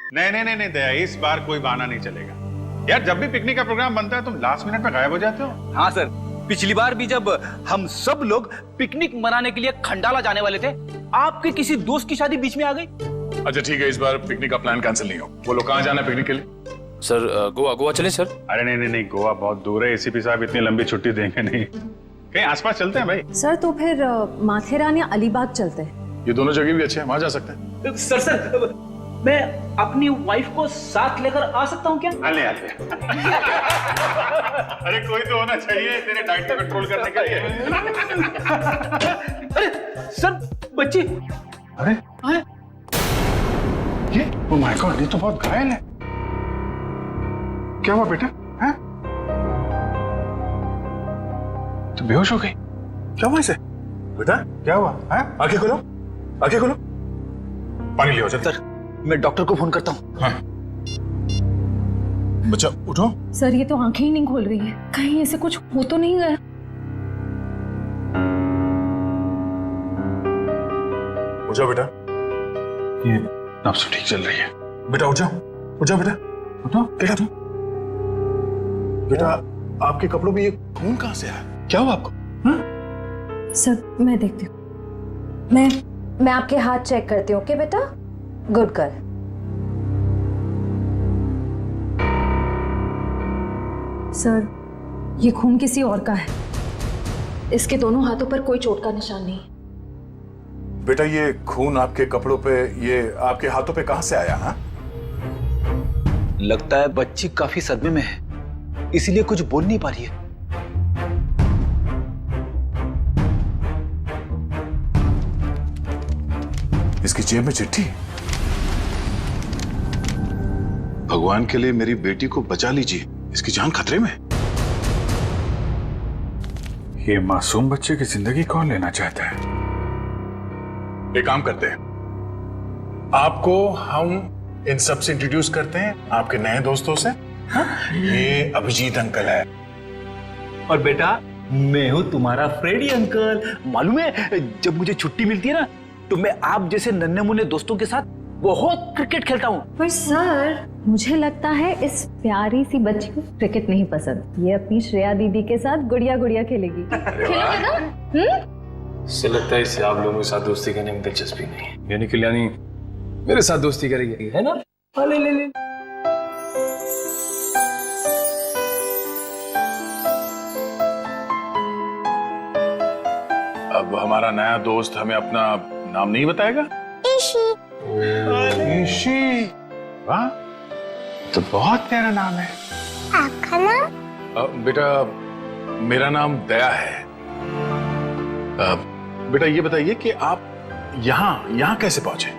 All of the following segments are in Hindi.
नहीं नहीं नहीं नहीं दया, इस बार कोई बहाना नहीं चलेगा यार। जब भी पिकनिक का प्रोग्राम बनता है तुम लास्ट मिनट में गायब हो जाते हो। हाँ सर, पिछली बार भी जब हम सब लोग पिकनिक मनाने के लिए खंडाला जाने वाले थे, आपके किसी दोस्त की शादी बीच में आ गई। अच्छा ठीक है, इस बार पिकनिक का प्लान कैंसिल नहीं हो। बोलो कहाँ जाना है पिकनिक के लिए? सर गोवा गोवा चले सर। अरे नहीं नहीं नहीं, गोवा बहुत दूर है, एसीपी साहब इतनी लंबी छुट्टी देंगे नहीं। कहीं आसपास चलते हैं भाई। सर तो फिर माथेरान या अलीबाग चलते हैं। ये दोनों जगह भी अच्छे हैं, वहां जा सकते हैं। सर मैं अपनी वाइफ को साथ लेकर आ सकता हूँ क्या? आले आले। अरे कोई तो होना चाहिए तेरे डाइट को कंट्रोल करने के लिए। अरे सर बच्ची। अरे ये ओ माय गॉड, ये तो बहुत घायल है। क्या हुआ बेटा? हैं? तो बेहोश हो गई? क्या हुआ इसे? बेटा क्या हुआ? हैं? आंखें खोलो, आंखें खोलो, पानी ले आओ जल्दी। सर मैं डॉक्टर को फोन करता हूँ। हाँ। बच्चा उठो। सर ये तो आंखें ही नहीं खोल रही है, कहीं ऐसे कुछ हो तो नहीं गया? उठ जाओ बेटा। ये नब्ज ठीक चल रही है। बेटा उठ जाओ, उठ जाओ बेटा, उठो बेटा। तुम बेटा आपके कपड़ों में ये खून कहाँ से आया? क्या हुआ आपको? सर मैं देखती हूँ। मैं आपके हाथ चेक करती हूँ, ओके बेटा? Good girl. सर ये खून किसी और का है, इसके दोनों हाथों पर कोई चोट का निशान नहीं। बेटा ये खून आपके कपड़ों पे, ये आपके हाथों पे कहाँ से आया? हाँ? लगता है बच्ची काफी सदमे में है, इसीलिए कुछ बोल नहीं पा रही है। इसकी जेब में चिट्ठी। भगवान के लिए मेरी बेटी को बचा लीजिए, इसकी जान खतरे में। ये मासूम बच्चे की जिंदगी कौन लेना चाहता है? एक काम करते हैं, आपको हम इन सब से इंट्रोड्यूस करते हैं, आपके नए दोस्तों से। ये अभिजीत अंकल है। और बेटा मैं हूँ तुम्हारा फ्रेडी अंकल। मालूम है जब मुझे छुट्टी मिलती है ना, तो मैं आप जैसे नन्हे मुन्ने दोस्तों के साथ बहुत क्रिकेट खेलता हूँ। पर सर मुझे लगता है इस प्यारी सी बच्ची को क्रिकेट नहीं पसंद, ये अपनी श्रेया दीदी के साथ गुड़िया गुड़िया खेलेगी। खेलोगे ना? इससे लगता है इसे आप लोगों के साथ दोस्ती करने में दिलचस्पी नहीं है, यानी कल्याणी मेरे साथ दोस्ती करेगी, है ना? ले ले ले। अब हमारा नया दोस्त हमें अपना नाम नहीं बताएगा? ईशी, वाह तो बहुत प्यारा नाम है। आपका नाम? बेटा मेरा नाम दया है। बेटा ये बताइए कि आप यहाँ कैसे पहुंचे?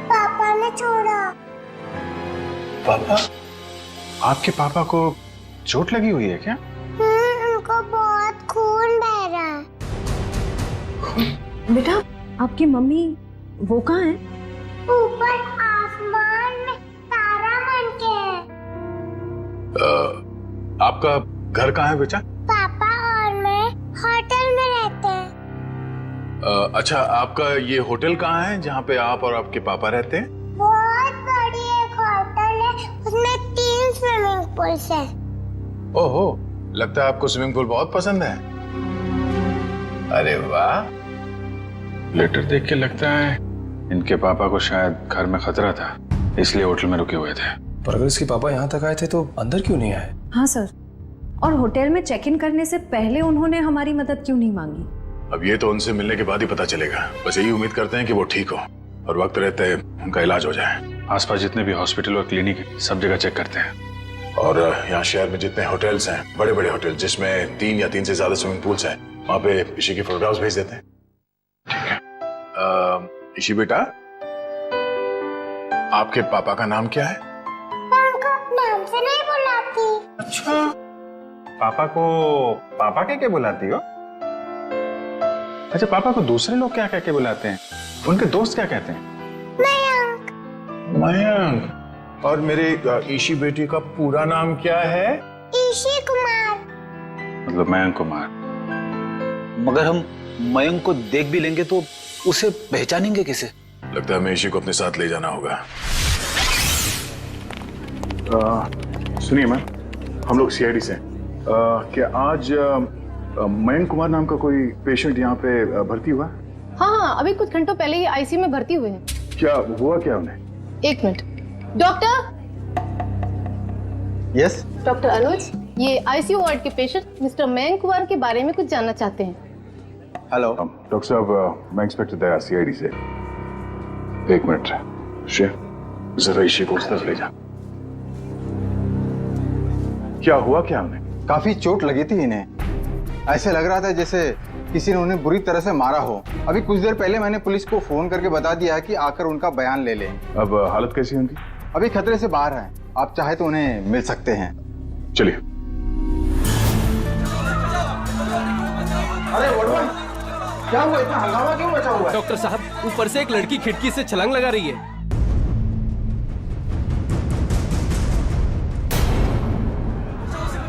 पापा ने छोड़ा। पापा? आपके पापा को चोट लगी हुई है क्या? उनको बहुत खून बह रहा है। बेटा आपकी मम्मी वो कहाँ है? ऊपर आसमान में तारा बन के है। आपका घर कहाँ है बेटा? पापा और मैं होटल में रहते हैं। अच्छा आपका ये होटल कहाँ है जहाँ पे आप और आपके पापा रहते हैं? बहुत बड़ी एक होटल है, उसमें 3 स्विमिंग पूल्स है। ओहो, लगता है आपको स्विमिंग पूल बहुत पसंद है। अरे वाह। लेटर देख के लगता है इनके पापा को शायद घर में खतरा था, इसलिए होटल में रुके हुए थे। पर अगर इसके पापा यहाँ तक आए थे तो अंदर क्यों नहीं आए? हाँ सर, और होटल में चेक इन करने से पहले उन्होंने हमारी मदद क्यों नहीं मांगी? अब ये तो उनसे मिलने के बाद ही पता चलेगा। बस यही उम्मीद करते हैं कि वो ठीक हो और वक्त रहते उनका इलाज हो जाए। आसपास जितने भी हॉस्पिटल और क्लिनिक है सब जगह चेक करते हैं। और यहाँ शहर में जितने होटल्स हैं, बड़े बड़े होटल जिसमें 3 या 3 से ज्यादा स्विमिंग पूल्स हैं, वहां पे ईशी की फोटोग्राफ्स भेज देते हैं। ठीक है। ईशी बेटा, आपके पापा का नाम क्या है? उनको नाम से नहीं बुलाती। अच्छा, पापा को पापा कह के बुलाती हो? अच्छा, पापा को दूसरे लोग क्या कह के बुलाते हैं? उनके दोस्त क्या कहते हैं? मयंक। मयंक। और मेरे ईशी बेटी का पूरा नाम क्या है? ईशी कुमार। मतलब मयंक कुमार। मगर हम मयंक को देख भी लेंगे तो उसे पहचानेंगे कैसे? लगता है हमें ईशी को अपने साथ ले जाना होगा। सुनिए मैम, हम लोग सीआईडी से हैं। क्या आज मयंक कुमार नाम का कोई पेशेंट यहाँ पे भर्ती हुआ? हाँ, अभी कुछ घंटों पहले ही आईसीयू में भर्ती हुए हैं। क्या हुआ क्या उन्हें? एक मिनट। डॉक्टर। यस। डॉक्टर अनुज, ये आईसीयू वार्ड के पेशेंट मिस्टर मयंक कुमार के बारे में कुछ जानना चाहते हैं। हेलो डॉक्टर साहब, मैं इंस्पेक्टर दया सीआईडी से। एक मिनट श्रेया, जरा इसी को उस तरफ ले जा। क्या हुआ क्या उन्हें? काफी चोट लगी थी इन्हें। ऐसे लग रहा था जैसे किसी ने उन्हें बुरी तरह से मारा हो। अभी कुछ देर पहले मैंने पुलिस को फोन करके बता दिया है कि आकर उनका बयान ले लें। अब हालत कैसी है उनकी? अभी खतरे से बाहर है, आप चाहे तो उन्हें मिल सकते हैं। चलिए। अरे वडवन, क्या हुआ? इतना हंगामा क्यों मचा हुआ है? डॉक्टर साहब, ऊपर से एक लड़की खिड़की से छलांग लगा रही है।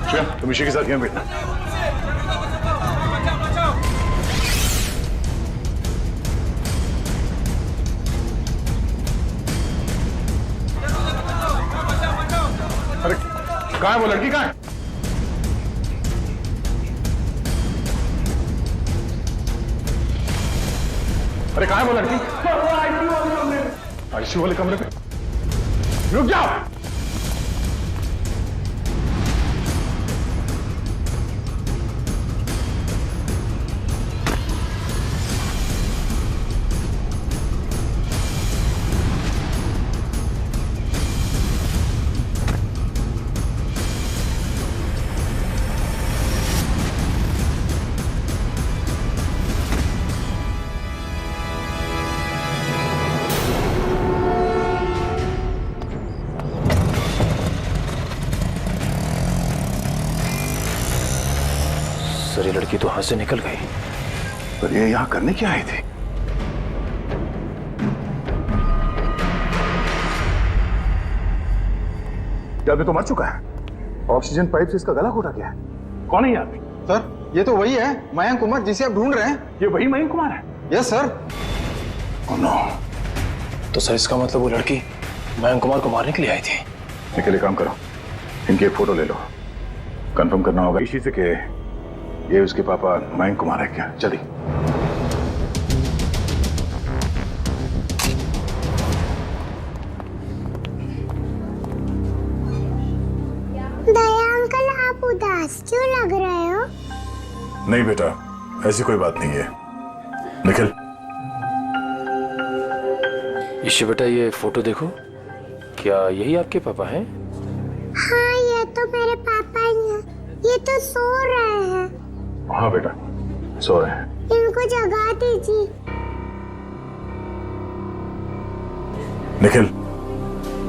श्रेया, तुम इसी के साथ यहाँ बैठना। अरे कहाँ है वो लड़की? कहाँ है? अरे कहाँ है वो लड़की? आईसीयू वाले कमरे पे। रुक जाओ। सर, ये लड़की तो हाथ से निकल गई। पर ये यहाँ करने क्या आई थी? क्या अभी तो मर चुका है? ऑक्सीजन पाइप से इसका गला घोटा गया है। कौन है ये आदमी? सर, ये तो वही है मयंक कुमार जिसे आप ढूंढ रहे हैं। ये वही मयंक कुमार है? Yes sir. Oh no. तो सर, इसका मतलब वो लड़की मयंक कुमार को मारने के लिए आई थी। इसके लिए काम करो, इनकी एक फोटो ले लो। कंफर्म करना होगा इसी से कि ये उसके पापा मयंक कुमार है क्या? जल्दी। दया अंकल, आप उदास क्यों लग रहे हो? नहीं बेटा, ऐसी कोई बात नहीं है। निखिल, ईशी बेटा, ये फोटो देखो। क्या यही आपके पापा हैं? हाँ, ये तो मेरे पापा ही हैं। ये तो सो रहे हैं। हाँ बेटा, सो रहे हैं। इनको जगा दीजिए। निखिल,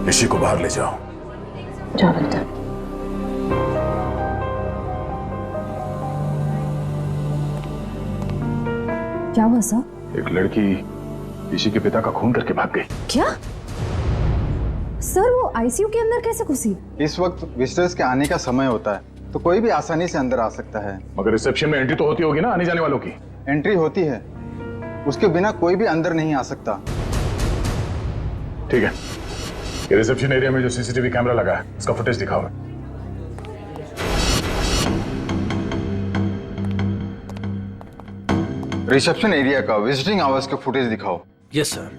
इसी को बाहर ले जाओ। जाओ बेटा। क्या हुआ सर? एक लड़की इसी के पिता का खून करके भाग गई। क्या सर, वो आईसीयू के अंदर कैसे घुसी? इस वक्त विजिटर्स के आने का समय होता है, तो कोई भी आसानी से अंदर आ सकता है। मगर रिसेप्शन में एंट्री तो होती होगी ना आने जाने वालों की? एंट्री होती है, उसके बिना कोई भी अंदर नहीं आ सकता। ठीक है, ये रिसेप्शन एरिया में जो सीसीटीवी कैमरा लगा है उसका फुटेज दिखाओ। रिसेप्शन एरिया का विजिटिंग आवर्स का फुटेज दिखाओ। Yes sir.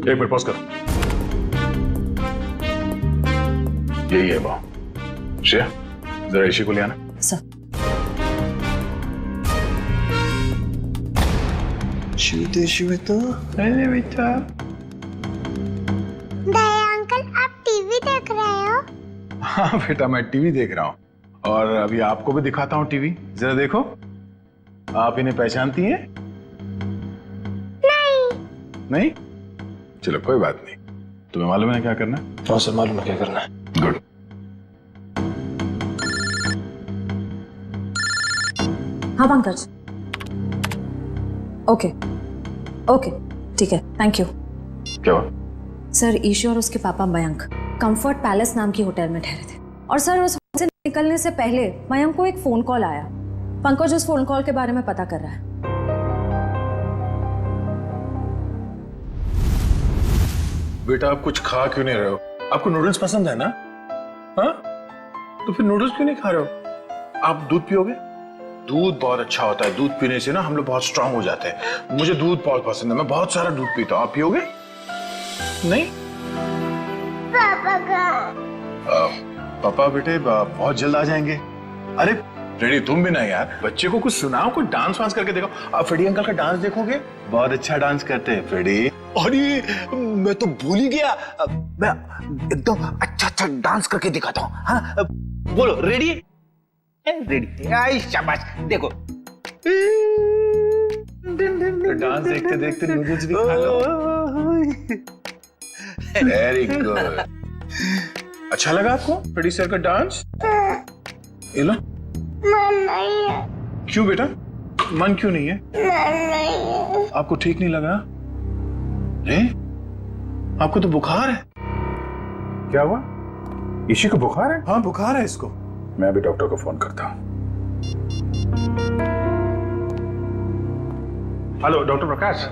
एक मिनट पॉज करो। यही है वो। श्रेया, जरा इसी को ले आना। सर। दया अंकल, आप टीवी देख रहे हो? हाँ बेटा, मैं टीवी देख रहा हूँ और अभी आपको भी दिखाता हूँ टीवी। जरा देखो, आप इन्हें पहचानती हैं? नहीं? चलो कोई बात नहीं। तुम्हें मालूम है क्या करना है? हाँ सर, मालूम है क्या करना है। गुड। हाँ पंकज। ओके ओके, ठीक है, थैंक यू। क्या हुआ? सर, ईशू और उसके पापा मयंक कंफर्ट पैलेस नाम की होटल में ठहरे थे और सर उस होटल से निकलने से पहले मयंक को एक फोन कॉल आया। पंकज उस फोन कॉल के बारे में पता कर रहा है। बेटा आप कुछ खा क्यों नहीं रहे हो? आपको नूडल्स पसंद है ना? हाँ, तो फिर नूडल्स क्यों नहीं खा रहे हो? आप दूध पियोगे? दूध बहुत अच्छा होता है। दूध पीने से ना हम लोग बहुत स्ट्रांग हो जाते हैं। मुझे दूध बहुत पसंद है, मैं बहुत सारा दूध पीता हूँ। आप पियोगे? नहीं? पापा का पापा बेटे बहुत जल्द आ जाएंगे। अरे रेडी तुम भी ना यार, बच्चे को कुछ सुनाओ, कुछ डांस वांस करके देखो। आप फ्रेडी अंकल का डांस देखोगे, बहुत अच्छा डांस करते हैं फ्रेडी। अरे मैं तो भूल ही गया, मैं एकदम अच्छा डांस करके दिखाता हूँ। हाँ बोलो, रेडी? रेडी? आई शाबाश, देखो। डांस देखते देखते नूडल्स भी खा लो। Very good. अच्छा लगा आपको फ्रेडी सर का डांस? ये लो। मन नहीं है। क्यों बेटा, मन क्यों नहीं है? मन नहीं है। आपको ठीक नहीं लगा? आपको तो बुखार है। क्या हुआ? इसी को बुखार है? हाँ बुखार है इसको। मैं अभी डॉक्टर को फोन करता हूँ। हेलो डॉक्टर प्रकाश,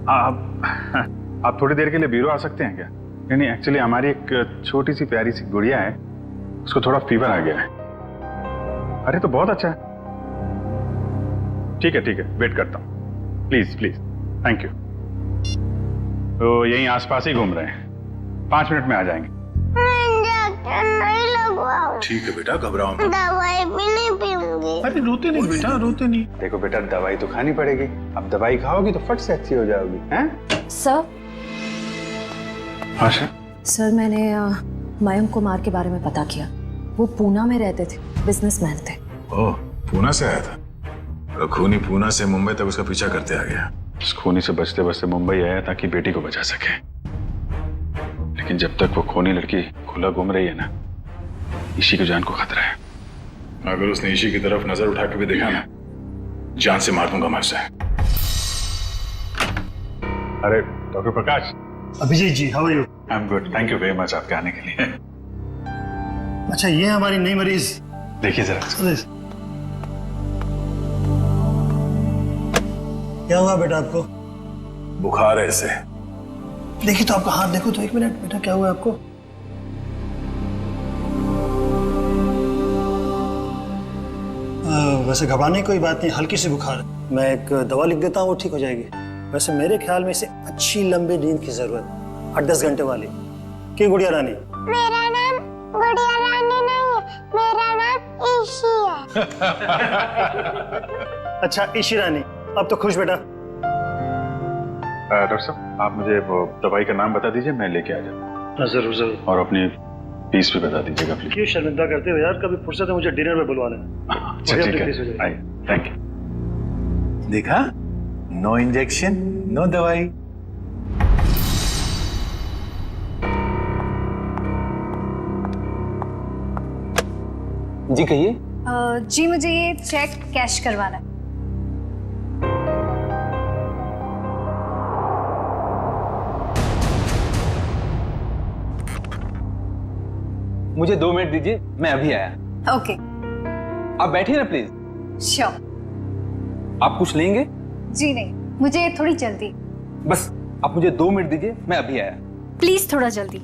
आप थोड़ी देर के लिए ब्यूरो आ सकते हैं क्या? नहीं एक्चुअली हमारी एक छोटी सी प्यारी सी गुड़िया है, उसको थोड़ा फीवर आ गया है। अरे तो बहुत अच्छा है। ठीक है वेट करता हूँ। Please thank you. तो यहीं आसपास ही घूम रहे हैं, 5 मिनट में आ जाएंगे। डॉक्टर नहीं लगवाओ। ठीक है बेटा, घबराओ मत। दवाई भी नहीं पीऊंगी। अरे रोते नहीं बेटा, रोते नहीं। देखो बेटा, दवाई तो खानी पड़ेगी। अब दवाई खाओगी तो फट से अच्छी हो जाओगी। हैं? सर। हाँ सर मैंने मयंक कुमार के बारे में पता किया। वो पूना में रहते थे, बिजनेसमैन थे। ओह, पूना से आया था। खूनी पूना से मुंबई तक उसका पीछा करते आ गया। इस खूनी से बचते बचते मुंबई आया ताकि बेटी को बचा सके, लेकिन जब तक वो खूनी लड़की खुला घूम रही है ना, ईशी की जान को खतरा है। अगर उसने ईशी की तरफ नजर उठा के भी देखा ना, जान से मार दूंगा मैं उसे। अरे doctor Prakash. Abhijit ji, how are you? I am good, thank you very much आपके आने के लिए। अच्छा, ये हमारी नई मरीज। देखिए जरा। क्या हुआ बेटा आपको? बुखार है इसे। देखिए तो आपका हाथ देखो तो, 1 मिनट बेटा, क्या हुआ आपको? वैसे घबराने की कोई बात नहीं, हल्की सी बुखार है। मैं एक दवा लिख देता हूँ, वो ठीक हो जाएगी। वैसे मेरे ख्याल में इसे अच्छी लंबी नींद की जरूरत, 8-10 घंटे वाली। क्यों गुड़िया रानी? मेरा नाम गुड़िया रानी नहीं है, मेरा नाम ईशी है। अच्छा ईशी रानी, अब तो खुश बेटा। डॉक्टर साहब, आप मुझे वो दवाई का नाम बता दीजिए, मैं लेके आ जाऊँ। जरूर जरूर। और अपनी फीस भी बता दीजिएगा प्लीज। क्यों शर्मिंदा करते हो यार, कभी फुर्सत है मुझे डिनर में बुलवा लेना। अच्छा ठीक है, थैंक यू। देखा, नो इंजेक्शन नो दवाई। जी कहिए। जी मुझे ये चेक कैश करवाना है। मुझे 2 मिनट दीजिए, मैं अभी आया। ओके। आप बैठिए ना प्लीज। श्योर। आप कुछ लेंगे? जी नहीं, मुझे थोड़ी जल्दी। बस आप मुझे 2 मिनट दीजिए, मैं अभी आया। प्लीज थोड़ा जल्दी।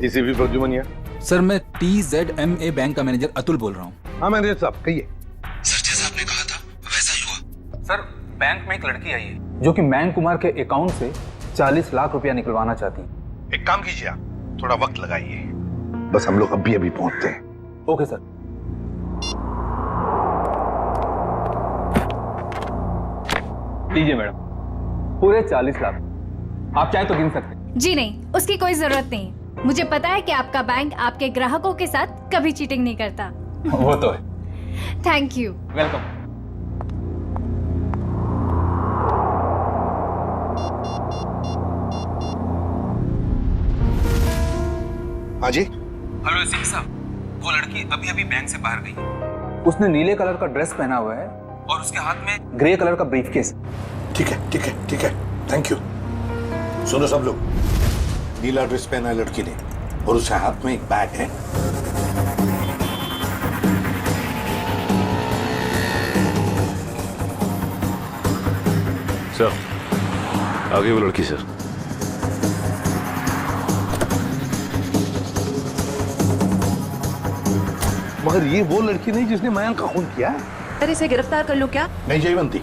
एसीपी प्रद्युमन। सर मैं TZMA बैंक का मैनेजर अतुल बोल रहा हूँ। हाँ मैनेजर साहब कहिए। सर जैसा आपने कहा था वैसा ही हुआ। सर बैंक में एक लड़की आई है जो कि मयंक कुमार के अकाउंट से 40 लाख रुपया निकलवाना चाहती है। एक काम कीजिए, आप थोड़ा वक्त लगाइए, बस हम लोग अभी पहुंचते हैं। Okay sir. लीजिए मैडम, पूरे 40 लाख। आप चाहे तो गिन सकते हैं। जी नहीं, उसकी कोई जरूरत नहीं। मुझे पता है कि आपका बैंक आपके ग्राहकों के साथ कभी चीटिंग नहीं करता। वो तो है। Thank you. वेलकम। हाँ जी। हेलो एसीपी साहब, वो लड़की अभी अभी बैंक से बाहर गई। उसने नीले कलर का ड्रेस पहना हुआ है और उसके हाथ में ग्रे कलर का ब्रीफकेस। ठीक है थैंक यू। सुनो सब लोग, नीला ड्रेस पहना है लड़की ने और उसके हाथ में एक बैग है। सर, आगे वो लड़की सर। मगर ये वो लड़की नहीं जिसने मयंक का खून किया है। सर इसे गिरफ्तार कर लो क्या? नहीं जयवंती,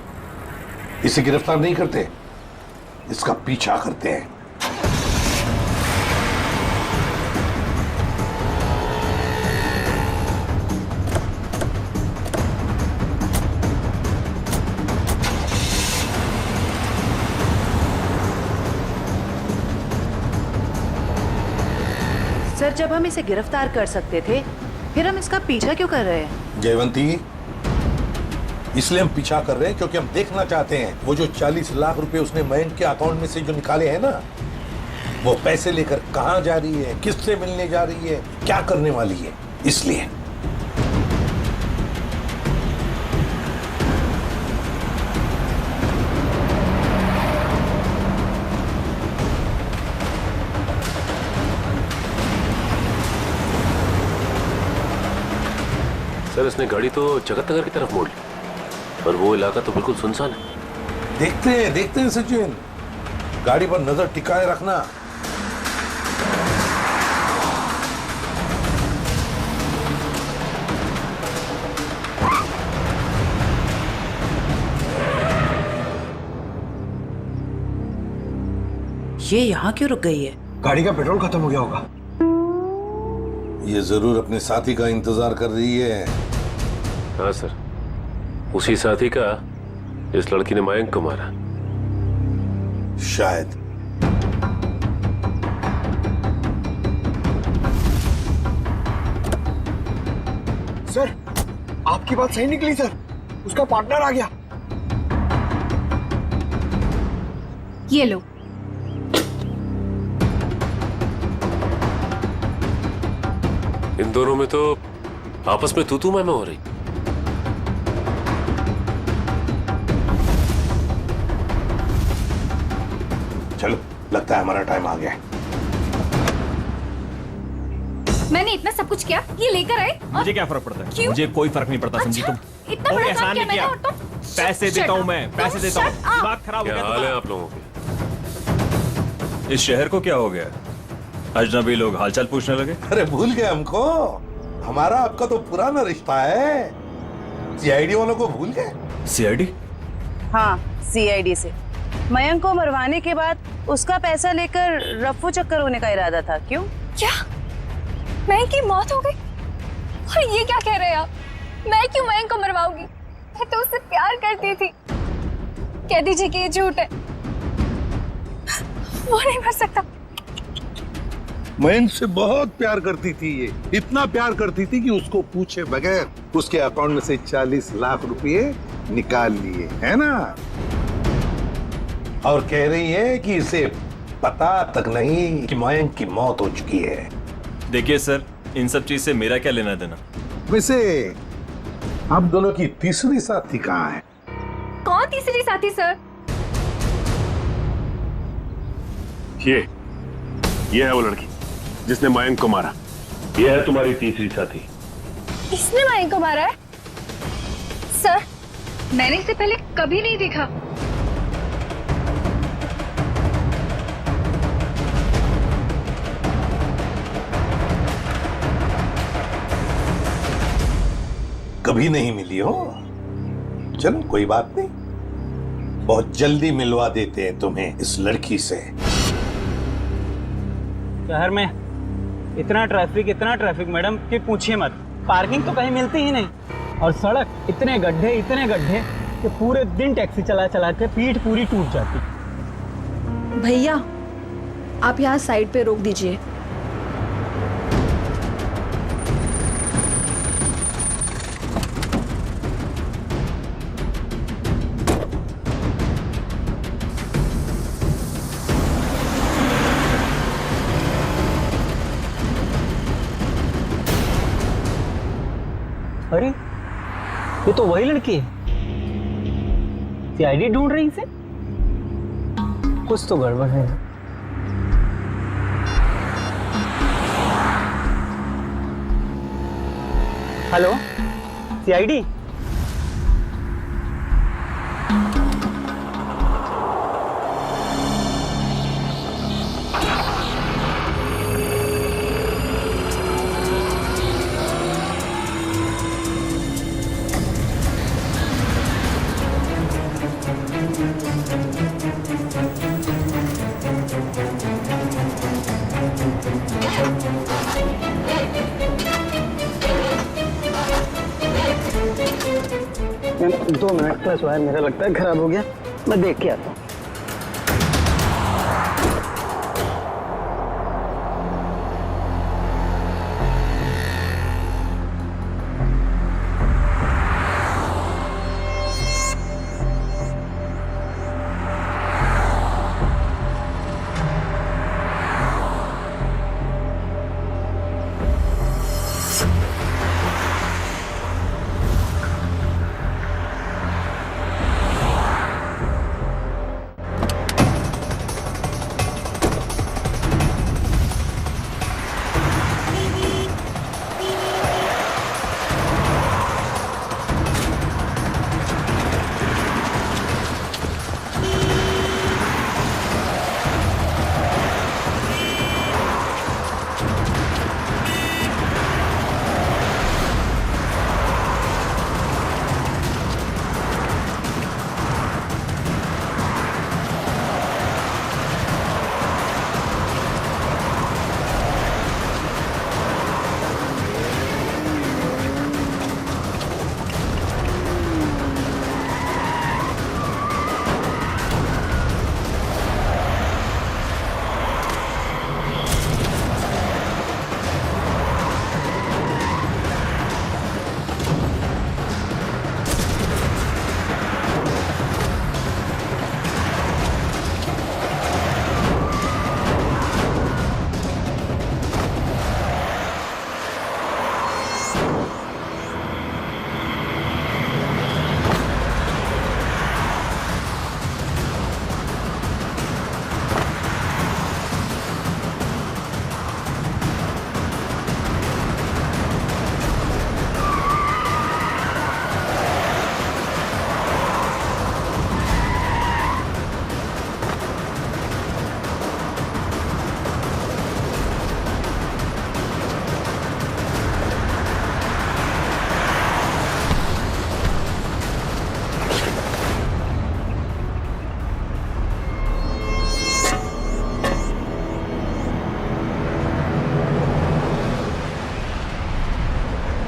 इसे गिरफ्तार नहीं करते, इसका पीछा करते हैं। सर जब हम इसे गिरफ्तार कर सकते थे फिर हम इसका पीछा क्यों कर रहे हैं? जयवंती, इसलिए हम पीछा कर रहे हैं क्योंकि हम देखना चाहते हैं वो जो 40 लाख रुपए उसने मयंक के अकाउंट में से जो निकाले हैं ना, वो पैसे लेकर कहां जा रही है, किससे मिलने जा रही है, क्या करने वाली है, इसलिए। सर, इसने गाड़ी तो जगत नगर की तरफ मोड़ ली, पर वो इलाका तो बिल्कुल सुनसान है। देखते हैं सचिन, गाड़ी पर नजर टिकाए रखना। ये यहाँ क्यों रुक गई है? गाड़ी का पेट्रोल खत्म हो गया होगा। ये जरूर अपने साथी का इंतजार कर रही है। हाँ सर, उसी साथी का इस लड़की ने मयंक को मारा। शायद। सर आपकी बात सही निकली सर, उसका पार्टनर आ गया। ये लो। इन दोनों में तो आपस में तू मैं हो रही। चलो, लगता है हमारा टाइम आ गया है। मैंने इतना सब कुछ किया, ये लेकर आए। मुझे क्या फर्क पड़ता है? क्यों? मुझे कोई फर्क नहीं पड़ता। समझी तुम? इतना बड़ा काम किया मैंने और तुम? पैसे देता हूँ मैं, पैसे देता हूँ। दिमाग खराब हो क्या गया हाल है तुम्हारा? आप लोगों के? इस शहर को क्या हो गया? अजनबी लोग हालचाल पूछने लगे। अरे भूल गए हमको? हमारा आपका तो पुराना रिश्ता है। सीआईडी वालों को भूल गए? सीआईडी? हाँ, सीआईडी से मयंक को मरवाने के बाद उसका पैसा लेकर रफू चक्कर होने का इरादा था। क्यों? क्या मयंक की मौत हो गई? और ये क्या कह रहे हैं आप? मैं क्यों मयंक को मरवाऊंगी? मैं तो उससे प्यार करती थी। कह दीजिए कि ये झूठ है। वो नहीं मर सकता। मयंक से बहुत प्यार करती थी ये, इतना प्यार करती थी कि उसको पूछे बगैर उसके अकाउंट में से 40 लाख रुपए निकाल लिए, है ना? और कह रही है कि इसे पता तक नहीं कि मयंक की मौत हो चुकी है। देखिए सर, इन सब चीज से मेरा क्या लेना देना? वैसे आप दोनों की तीसरी साथी कहाँ है? कौन तीसरी साथी सर? ये है वो लड़की जिसने मयंक को मारा। ये है तुम्हारी तीसरी साथी। इसने मयंक को मारा है? सर, मैंने इसे पहले कभी नहीं देखा। कभी नहीं मिली हो? चलो कोई बात नहीं, बहुत जल्दी मिलवा देते हैं तुम्हें इस लड़की से। शहर में इतना ट्रैफिक मैडम कि पूछिए मत। पार्किंग तो कहीं मिलती ही नहीं, और सड़क इतने गड्ढे कि पूरे दिन टैक्सी चला चला के पीठ पूरी टूट जाती। भैया आप यहाँ साइड पे रोक दीजिए। अरे ये तो वही लड़की है। सीआईडी ढूंढ रही इसे। कुछ तो गड़बड़ है। Hello, CID? Ma'am 2 minute, plus wire मेरा लगता है खराब हो गया, मैं देख के आता हूँ।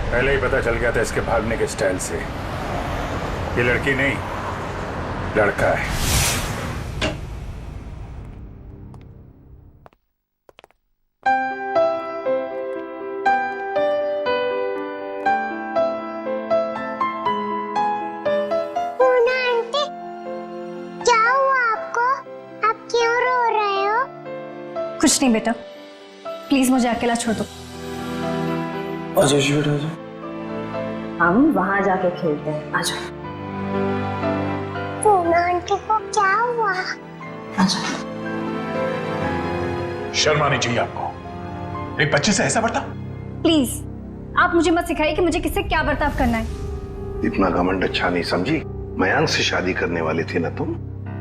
पहले ही पता चल गया था इसके भागने के स्टाइल से। ये लड़की नहीं, लड़का है। पूना आंटी, क्या हुआ आपको? आप क्यों रो रहे हो? कुछ नहीं बेटा, प्लीज मुझे अकेला छोड़ दो। आजा बेटा आजा। हम वहां जाके खेलते हैं, आ जाओ। पूना आंटी को क्या हुआ? शर्म आनी चाहिए आपको, एक बच्चे से ऐसा बर्ताव। प्लीज आप मुझे मत सिखाइए कि मुझे किससे क्या बर्ताव करना है। इतना घमंड अच्छा नहीं समझी। मयांक से शादी करने वाली थी ना तुम?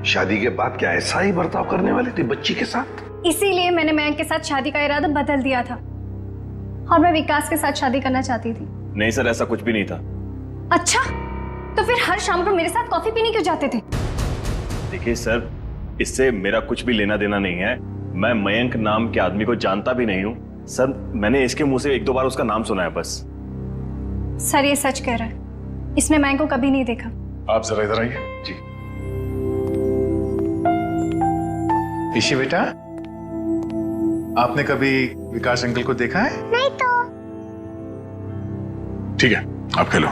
शादी के बाद क्या ऐसा ही बर्ताव करने वाली थी बच्ची के साथ? इसीलिए मैंने मयंक के साथ शादी का इरादा बदल दिया था और मैं विकास के साथ शादी करना चाहती थी। नहीं सर, ऐसा कुछ भी नहीं था। अच्छा, तो फिर हर शाम को मेरे साथ कॉफी पीने क्यों जाते थे? देखिए सर, इससे मेरा कुछ भी लेना देना नहीं है। मैं मयंक नाम के आदमी को जानता भी नहीं हूँ सर। मैंने इसके मुंह से 1-2 बार उसका नाम सुना है बस। सर ये सच कह रहा है, इसने मयंक को कभी नहीं देखा। आप जरा इधर आइए। जी। ईशी बेटा, आपने कभी विकास अंकल को देखा है? नहीं तो। ठीक है, आप खेलो।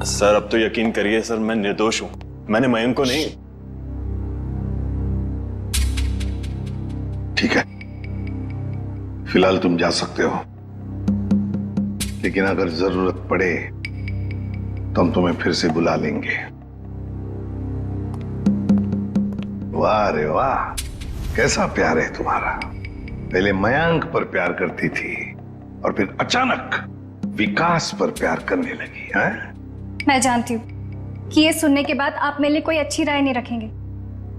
सर अब तो यकीन करिए सर, मैं निर्दोष हूं। मैंने मयंक को नहीं। ठीक है, फिलहाल तुम जा सकते हो, लेकिन अगर जरूरत पड़े तो हम तुम्हें फिर से बुला लेंगे। वाह रे वाह, कैसा प्यार है तुम्हारा। पहले मयंक पर प्यार करती थी और फिर अचानक विकास पर प्यार करने लगी है। मैं जानती हूँ कि ये सुनने के बाद आप मेरे लिए कोई अच्छी राय नहीं रखेंगे,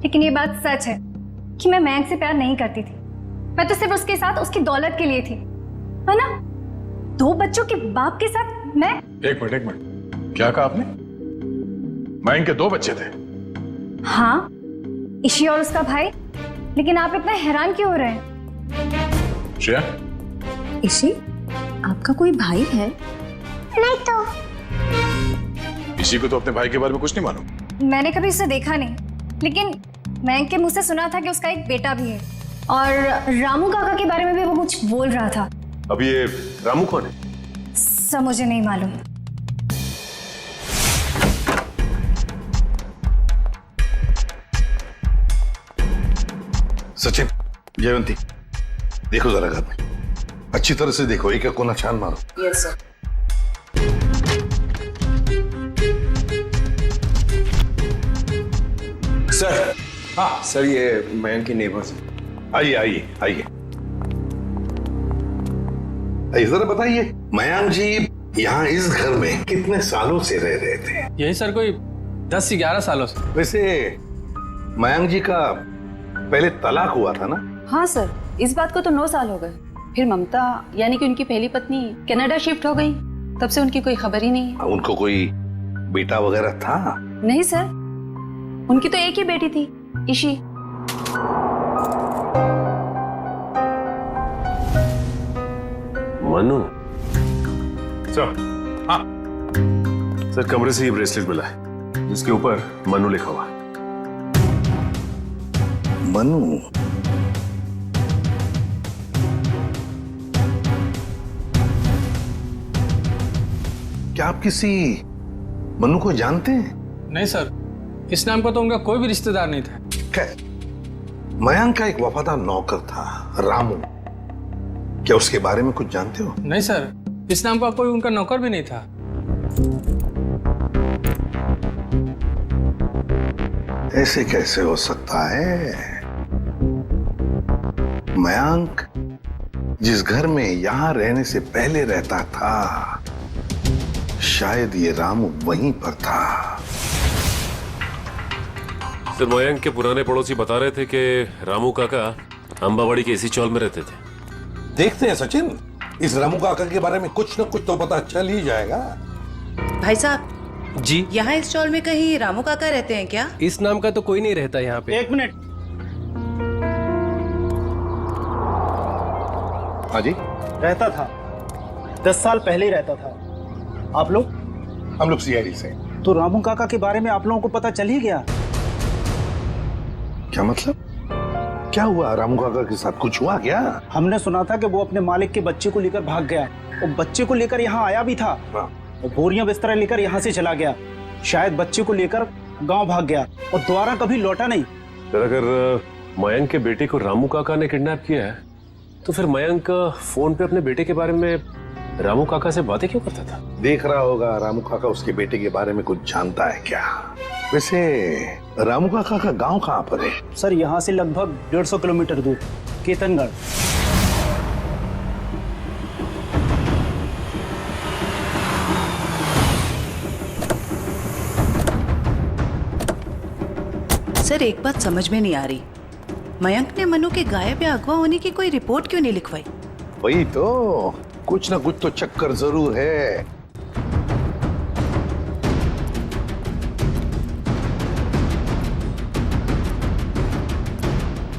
लेकिन ये बात सच है कि मैं मयंक से प्यार नहीं करती थी। मैं तो सिर्फ उसके साथ उसकी दौलत के लिए थी, है ना। 2 बच्चों के बाप के साथ मैं। एक मिनट, क्या कहा आपने? मयंक के 2 बच्चे थे? हाँ, ईशी और उसका भाई। लेकिन आप इतना हैरान क्यों हो रहे हैं? श्रेया, ईशी, आपका कोई भाई है? नहीं तो। इसी को तो अपने भाई के बारे में कुछ नहीं मालूम। मैंने कभी उसे देखा नहीं, लेकिन मयंक के मुंह से सुना था कि उसका एक बेटा भी है, और रामू काका के बारे में भी वो कुछ बोल रहा था। अब ये रामू कौन है? सब मुझे नहीं मालूम। सचिन, जयवंती, देखो जरा घर में अच्छी तरह से देखो, एक कोना छान मारो। Yes sir. सर। हाँ सर, ये मयंक के नेबर्स। आइए आइए आइए, जरा बताइए, मयंक जी यहाँ इस घर में कितने सालों से रह रहे थे? यही सर कोई 10 से 11 सालों से। वैसे मयंक जी का पहले तलाक हुआ था ना? हाँ सर, इस बात को तो 9 साल हो गए। फिर ममता यानी कि उनकी पहली पत्नी कनाडा शिफ्ट हो गई, तब से उनकी कोई खबर ही नहीं है। उनको कोई बेटा वगैरह था? नहीं सर, उनकी तो एक ही बेटी थी, ईशी। मनु सर। हाँ सर, कमरे से ये ब्रेसलेट मिला है जिसके ऊपर मनु लिखा हुआ है। मनु? क्या आप किसी मनु को जानते हैं? नहीं सर, इस नाम का तो उनका कोई भी रिश्तेदार नहीं था। खैर, मयंक का एक वफादार नौकर था रामू, क्या उसके बारे में कुछ जानते हो? नहीं सर, इस नाम का कोई उनका नौकर भी नहीं था। ऐसे कैसे हो सकता है? मयंक जिस घर में यहां रहने से पहले रहता था, शायद ये रामू वहीं पर था। सर, मयंक के पुराने पड़ोसी बता रहे थे कि रामू काका अंबावाड़ी के इसी चौल में रहते थे। देखते हैं सचिन, इस रामू काका के बारे में कुछ न कुछ तो पता चल ही जाएगा। भाई साहब जी, यहाँ इस चौल में कहीं रामू काका रहते हैं क्या? इस नाम का तो कोई नहीं रहता यहाँ पे। 1 मिनट। हाँ जी, रहता था, 10 साल पहले ही रहता था। आप लोग? हम लोग सीआईडी से। तो रामू काका के बारे में आप लोगों को पता चल ही गया? क्या मतलब? क्या हुआ रामू काका के साथ? कुछ हुआ क्या? हमने सुना था कि वो अपने मालिक के बच्चे को लेकर भाग गया, और बच्चे को लेकर यहाँ आया भी था, और बोरियां बिस्तरा लेकर यहाँ से चला गया। शायद बच्चे को लेकर गांव भाग गया और दोबारा कभी लौटा नहीं। सर, अगर मयंक के बेटे को रामू काका ने किडनैप किया है, तो फिर मयंक फोन पे अपने बेटे के बारे में रामू काका से बातें क्यों करता था? देख रहा होगा रामू काका उसके बेटे के बारे में कुछ जानता है क्या? वैसे रामू काका का गांव कहाँ पर है? सर, यहाँ से लगभग 150 किलोमीटर दूर, केतनगढ़। सर, एक बात समझ में नहीं आ रही, मयंक ने मनु के गायब या अगवा होने की कोई रिपोर्ट क्यों नहीं लिखवाई? वही तो, कुछ ना कुछ तो चक्कर जरूर है।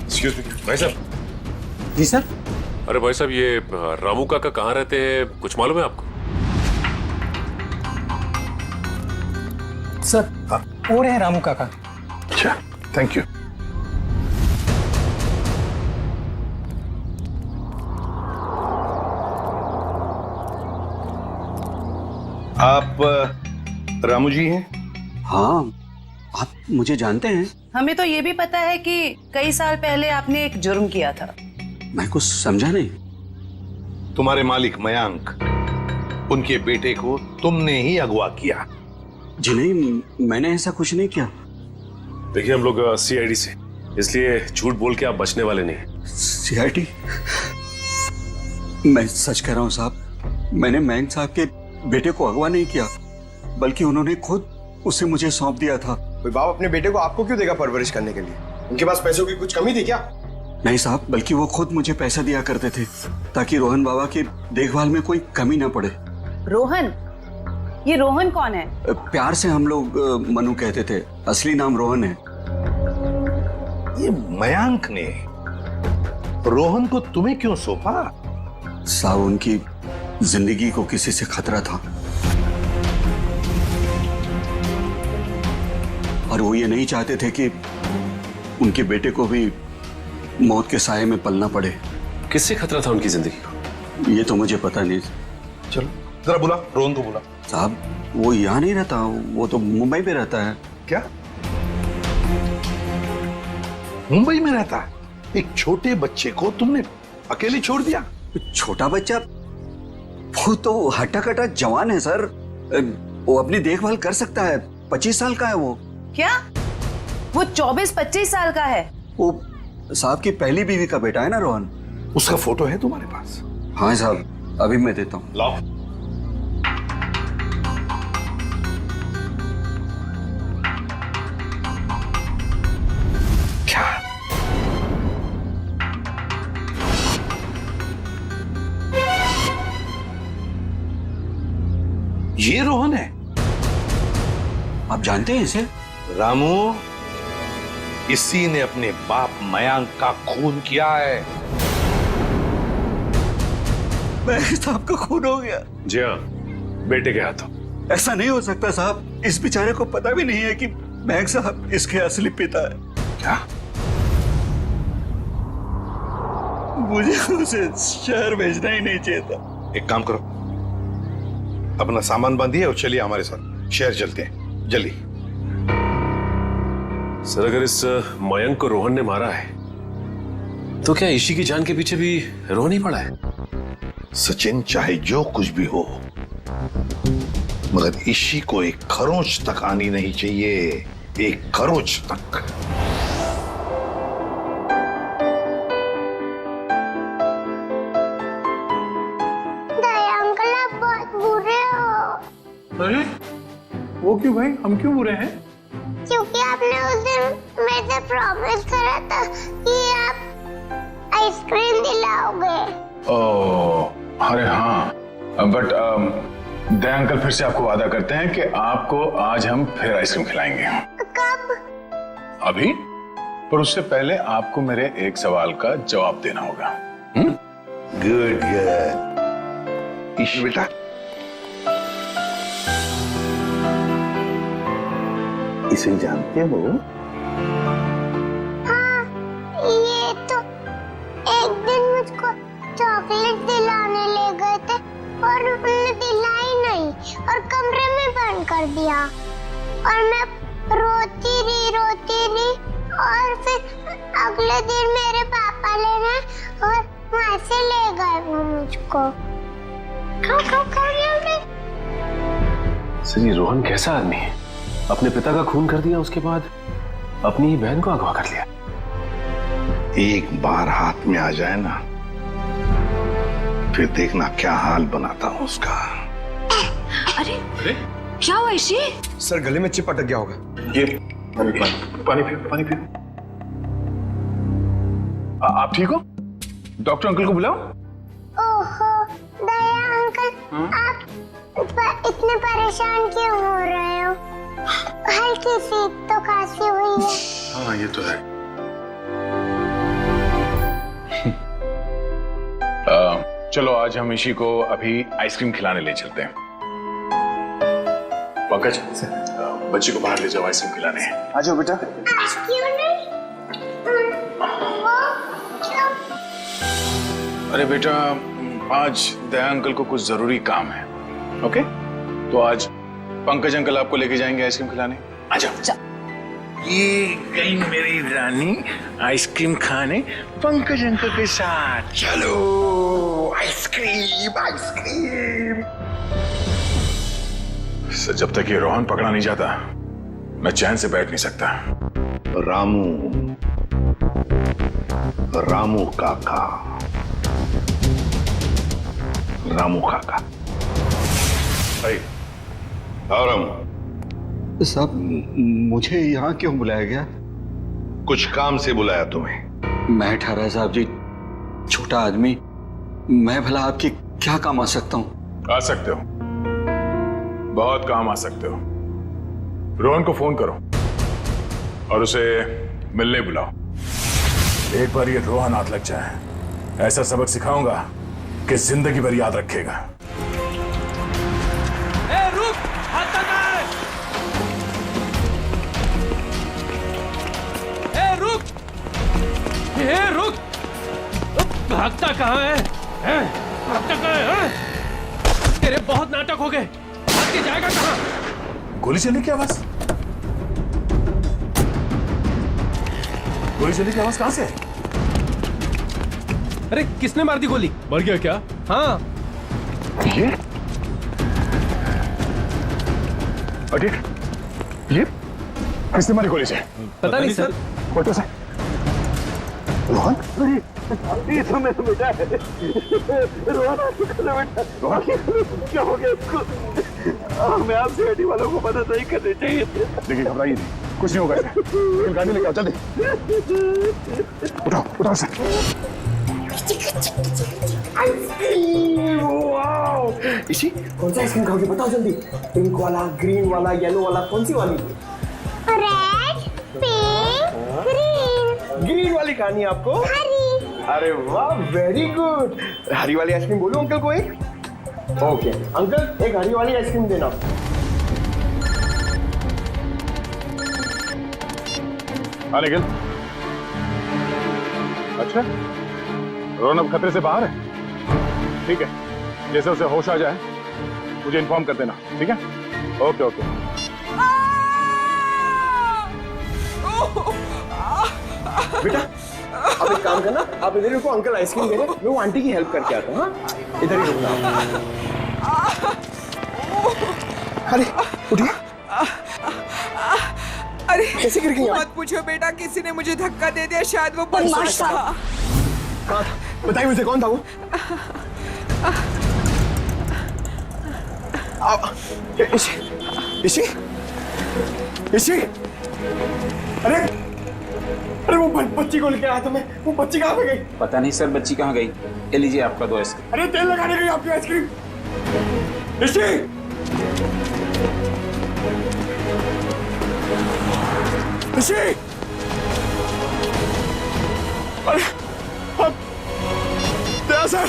एक्सक्यूज मी भाई साहब। जी सर। अरे भाई साहब, ये रामू काका कहाँ रहते हैं, कुछ मालूम है आपको? सर, वो रहे रामू काका। अच्छा, थैंक यू। आप रामू जी हैं? हाँ, आप मुझे जानते हैं? हमें तो ये भी पता है कि कई साल पहले आपने एक जुर्म किया था। मैं कुछ समझा नहीं। तुम्हारे मालिक मयंक, उनके बेटे को तुमने ही अगवा किया। जी नहीं, मैंने ऐसा कुछ नहीं किया। देखिए, हम लोग सीआईडी से इसलिए झूठ बोल के आप बचने वाले नहीं। सीआईडी, मैं सच कह रहा हूं साहब, मैंने मयंक साहब के बेटे को अगवा नहीं किया, बल्कि उन्होंने खुद उसे मुझे सौंप दिया था। कोई बाप अपने बेटे को आपको क्यों देगा परवरिश करने के लिए? उनके पास पैसों की कुछ कमी थी क्या? नहीं साहब, बल्कि वो खुद मुझे पैसा दिया करते थे ताकि रोहन बाबा की देखभाल में कोई कमी ना पड़े। रोहन? ये रोहन कौन है? प्यार से हम लोग मनु कहते थे, असली नाम रोहन है। ये मयंक ने रोहन को तुम्हें क्यों सौंपा? साहब, उनकी जिंदगी को किसी से खतरा था और वो ये नहीं चाहते थे कि उनके बेटे को भी मौत के साये में पलना पड़े। किससे खतरा था उनकी जिंदगी को? ये तो मुझे पता नहीं। चलो जरा बुला, रोहन को बुला। साहब, वो यहाँ नहीं रहता, वो तो मुंबई में रहता है। क्या मुंबई में रहता है? एक छोटे बच्चे को तुमने अकेले छोड़ दिया? छोटा बच्चा? वो तो हट्टा कट्टा जवान है सर, वो अपनी देखभाल कर सकता है। 25 साल का है वो। क्या? वो 24-25 साल का है? वो साहब की पहली बीवी का बेटा है ना रोहन। उसका फोटो है तुम्हारे पास? हाँ साहब, अभी मैं देता हूँ। लाओ। क्या? ये रोहन है? आप जानते हैं इसे? रामू, इसी ने अपने बाप मयंक का खून किया है। मयंक साहब का खून हो गया? जी हाँ, बेटे के हाथों। ऐसा नहीं हो सकता साहब, इस बेचारे को पता भी नहीं है कि मयंक साहब इसके असली पिता है। क्या? मुझे उसे शहर भेजना ही नहीं चाहिए था। एक काम करो, अपना सामान बांधिए और चलिए हमारे साथ, शहर चलते हैं, जल्दी। सर, अगर इस मयंक को रोहन ने मारा है तो क्या ईशी की जान के पीछे भी रोहन ही पड़ा है? सचिन, चाहे जो कुछ भी हो, मगर ईशी को एक खरोंच तक आनी नहीं चाहिए, एक खरोंच तक। दया अंकल, आप बहुत बुरे हो। अरे वो क्यों भाई, हम क्यों बुरे हैं? क्योंकि आपने उस दिन मेरे से प्रॉमिस करा था कि आप आइसक्रीम दिलाओगे। ओह, अरे हाँ, बट दया अंकल फिर से आपको वादा करते हैं कि आपको आज हम फिर आइसक्रीम खिलाएंगे। कब? अभी, पर उससे पहले आपको मेरे एक सवाल का जवाब देना होगा। Good good. ईशी बेटा, इसे जानते हो? हाँ, ये तो एक दिन मुझको चॉकलेट दिलाने ले गए थे और उन्होंने दिलाई नहीं और कमरे में बंद कर दिया और मैं रोती रही और फिर अगले दिन मेरे पापा लेने और वहां से ले गए वो मुझको। सर, ये रोहन कैसा आदमी है? अपने पिता का खून कर दिया, उसके बाद अपनी ही बहन को अगवा कर लिया। एक बार हाथ में आ जाए ना, फिर देखना क्या हाल बनाता हूं उसका। अरे क्या हुआ ईशी? सर, गले में चिप अटक गया होगा। ये पानी पियो। आप ठीक हो? डॉक्टर अंकल को बुलाओ। ओहो दया अंकल, आप इतने परेशान क्यों हो रहे हो? हल्की सी तो खांसी हुई है। हाँ, ये तो है। चलो आज हम ईशी को अभी आइसक्रीम खिलाने ले चलते हैं। पंकज, बच्ची को बाहर ले जाओ, आइसक्रीम खिलाने। आ जाओ बेटा। क्यों नहीं? वो क्यों? अरे बेटा, आज दया अंकल को कुछ जरूरी काम है। ओके, तो आज पंकज अंकल आपको लेके जाएंगे आइसक्रीम खिलाने। आ जाओ। ये गई मेरी रानी आइसक्रीम खाने पंकज अंकल के साथ। चलो आइसक्रीम। सर, जब तक ये रोहन पकड़ा नहीं जाता मैं चैन से बैठ नहीं सकता। रामू, रामू काका, रामू काका। आओ रामू। साहब, मुझे यहाँ क्यों बुलाया गया? कुछ काम से बुलाया तुम्हें। मैं ठहरा साहब जी, छोटा आदमी, मैं भला आपकी क्या काम आ सकता हूँ? आ सकते हो, बहुत काम आ सकते हो। रोहन को फोन करो और उसे मिलने बुलाओ। एक बार ये रोहन हाथ लग जाए, ऐसा सबक सिखाऊंगा कि जिंदगी भर याद रखेगा। रुक, हाथ लगा। रुक, रुक, भागता कहाँ है? भागता कहाँ है? तेरे बहुत नाटक हो गए, भाग के जाएगा कहाँ? गोली चलने की आवाज, गोली चलने की आवाज कहां से है? अरे किसने मार दी गोली? मर गया क्या? हाँ। ये किसने मारी गोली से? पता नहीं सर। फोटो से रोहन? ये तो मेरा बेटा है। रोहन बेटा, क्या हो गया इसको? हमें आपसे हड्डी वालों को मदद नहीं करनी चाहिए। देखिए, घबराइए नहीं, कुछ नहीं होगा इसे। गाड़ी लेके आओ जल्दी। उठाओ उठाओ सर। इसी कौन सा आइसक्रीम खाओगे बताओ जल्दी। पिंक वाला, ग्रीन वाला, येलो वाला, कौन सी वाली? Red, pink, green. ग्रीन वाली खानी है आपको? हरी। अरे वाह, वेरी गुड। हरी वाली आइसक्रीम बोलो अंकल को एक। ओके अंकल, एक हरी वाली आइसक्रीम देना। हाँ निखिल। अच्छा, रोहन अब खतरे से बाहर है? ठीक है, जैसे उसे होश आ जाए मुझे इन्फॉर्म कर देना, ठीक है? Okay okay. बेटा अब एक काम करना, आप इधर रुको, अंकल आइसक्रीम दे रहे हैं, मैं वो आंटी की हेल्प करके आता हूँ। हाँ इधर ही रुकना। अरे उठिए। अरे कैसे गिर गई? मत पूछो बेटा, किसी ने मुझे धक्का दे दिया, शायद वो बदमाश था। कहाँ था? बताइए मुझे, कौन था वो? इसी इसी अरे अरे वो बच्ची को लेके आया था मैं, वो बच्ची कहाँ पे गई? पता नहीं सर, बच्ची कहाँ गई? ये लीजिए आपका 2 आइसक्रीम। अरे तेल लगाने गई आपकी आइसक्रीम। इसी इसी अरे अब दया सर।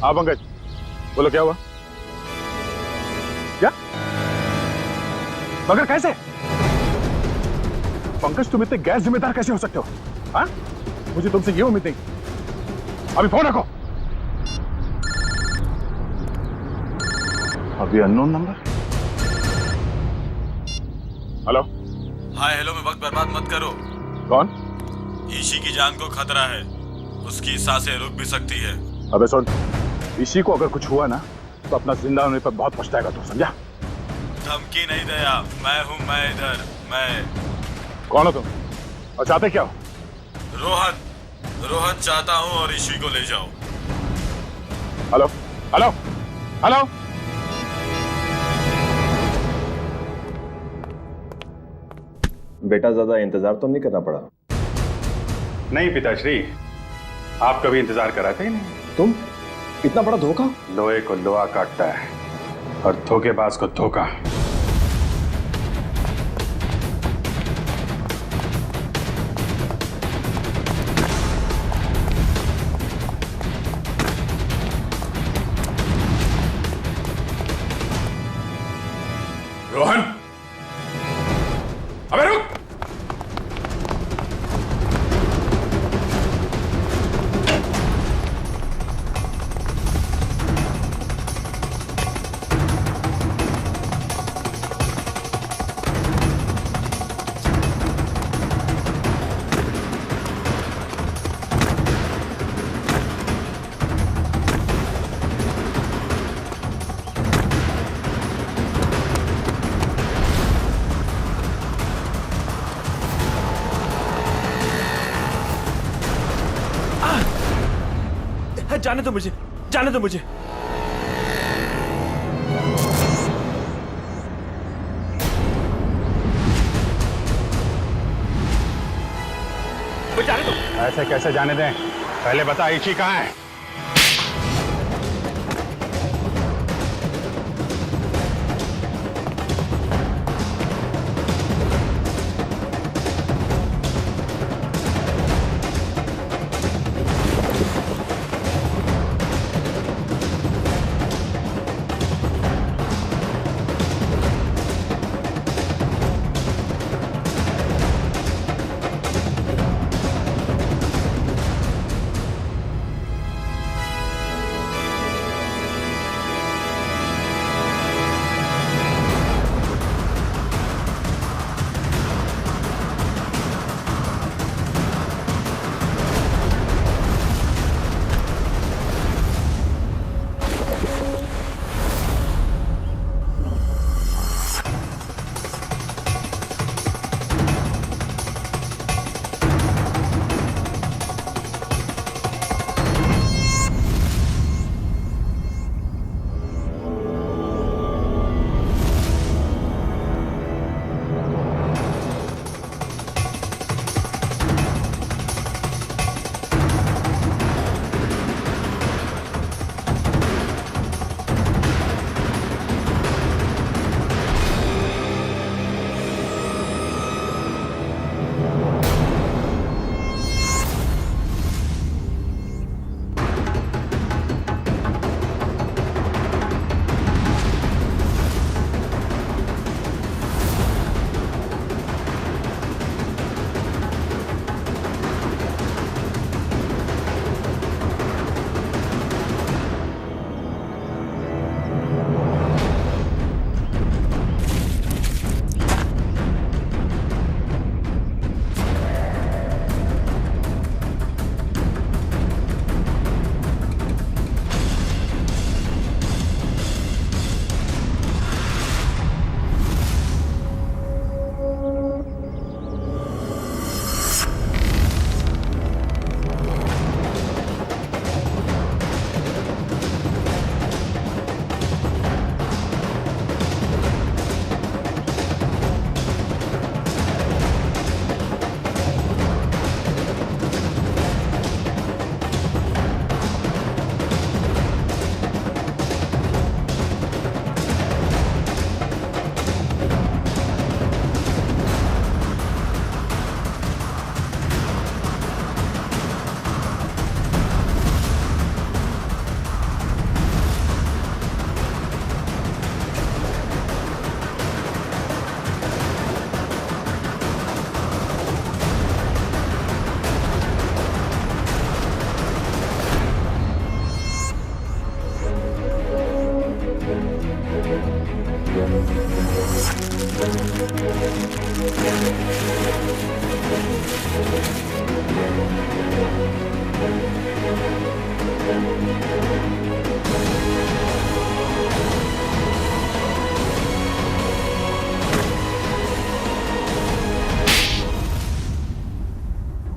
हाँ पंकज, बोलो क्या हुआ? क्या? मगर कैसे? पंकज, तुम इतने गैर जिम्मेदार कैसे हो सकते हो? हाँ? मुझे तुमसे ये उम्मीद नहीं। अभी फोन रखो। अभी unknown number. Hello. Hi hello में वक्त बर्बाद मत करो। कौन? ईशी की जान को खतरा है, उसकी सांसें रुक भी सकती है। अबे सुन, ईशी को अगर कुछ हुआ ना तो अपना जिंदा होने पर बहुत पछताएगा तू, समझा? धमकी नहीं दया, मैं हूँ, मैं इधर, मैं। कौन हो तुम और चाहते क्या हो? रोहन चाहता हूँ और ईशी को ले जाओ। Hello hello hello. बेटा ज्यादा इंतजार तो नहीं करना पड़ा? नहीं पिताश्री, आप कभी इंतजार कराते ही नहीं। तुम इतना बड़ा धोखा? लोहे को लोहा काटता है और धोखेबाज को धोखा। रोहन, अबे रुक। जाने दो मुझे, जाने दो मुझे। जाने दो। ऐसे कैसे जाने दें? पहले बता ईशी कहाँ है?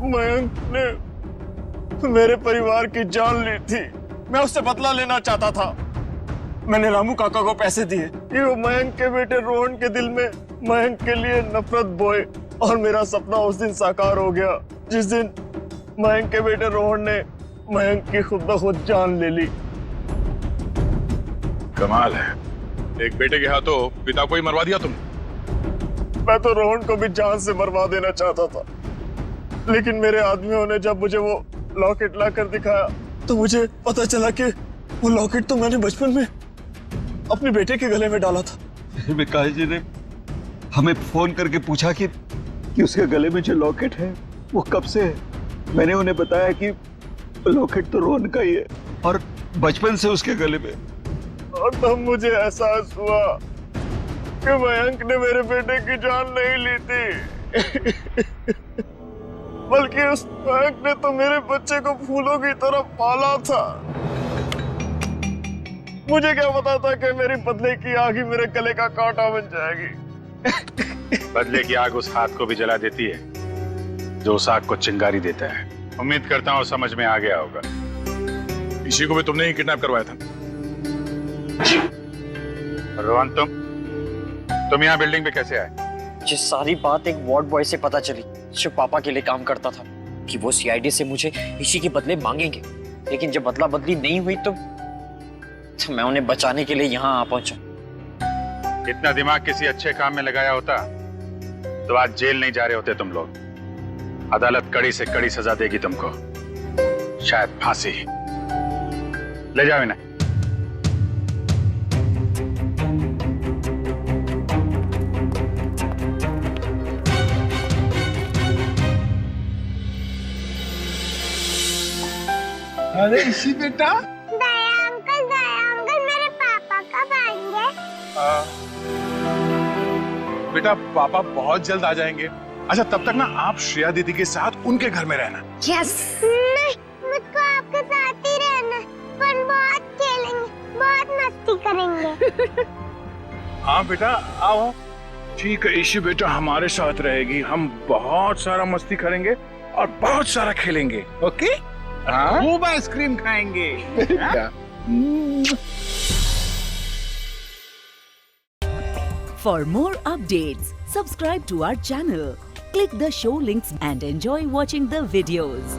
मयंक ने मेरे परिवार की जान ली थी। मैं उससे बदला लेना चाहता था। मैंने रामू काका को पैसे दिए कि वो मयंक के बेटे रोहन के दिल में मयंक के लिए नफरत बोए, और मेरा सपना उस दिन साकार हो गया जिस दिन मयंक के बेटे रोहन ने मयंक की खुद ब खुद जान ले ली। कमाल है, एक बेटे के हाथों पिता को ही मरवा दिया तुम। मैं तो रोहन को भी जान से मरवा देना चाहता था, लेकिन मेरे आदमियों ने जब मुझे वो लॉकेट लाकर दिखाया तो मुझे पता चला कि वो लॉकेट तो मैंने बचपन में अपने बेटे के गले में डाला था। विकास जी ने हमें फोन करके पूछा कि उसके गले में जो लॉकेट है वो कब से है। मैंने उन्हें बताया कि लॉकेट तो रोहन का ही है और बचपन से उसके गले में। और तब मुझे एहसास हुआ कि मयंक ने मेरे बेटे की जान नहीं ली थी बल्कि उस मयंक ने तो मेरे बच्चे को फूलों की तरह पाला था। मुझे क्या पता था कि मेरी बदले की आग ही मेरे गले का कांटा बन जाएगी। बदले की आग उस हाथ को भी जला देती है जो उस आग को चिंगारी देता है। उम्मीद करता हूँ समझ में आ गया होगा। इसी को भी तुमने ही किडनैप करवाया था। रोहन, तुम यहाँ बिल्डिंग पे कैसे आए? ये सारी बात एक वार्ड बॉय से पता चली जो पापा के लिए काम करता था, कि वो सीआईडी से मुझे इसी के बदले मांगेंगे। लेकिन जब बदला बदली नहीं हुई तो मैं उन्हें बचाने के लिए यहाँ आ पहुंचा। इतना दिमाग किसी अच्छे काम में लगाया होता तो आज जेल नहीं जा रहे होते तुम लोग। अदालत कड़ी से कड़ी सजा देगी तुमको, शायद फांसी। ले जाओ इन्हें। अरे इसी बेटा, दया अंकल मेरे पापा कब आएंगे? बेटा पापा बहुत जल्द आ जाएंगे। अच्छा तब तक ना आप श्रेया दीदी के साथ उनके घर में रहना। यस। नहीं, मुझको आपके साथ ही रहना। पर बहुत खेलेंगे, बहुत मस्ती करेंगे। हाँ बेटा आओ। ठीक है ईशी बेटा हमारे साथ रहेगी, हम बहुत सारा मस्ती करेंगे और बहुत सारा खेलेंगे। ओके? खूब आइसक्रीम खाएंगे। For more updates, subscribe to our channel, click the show links and enjoy watching the videos.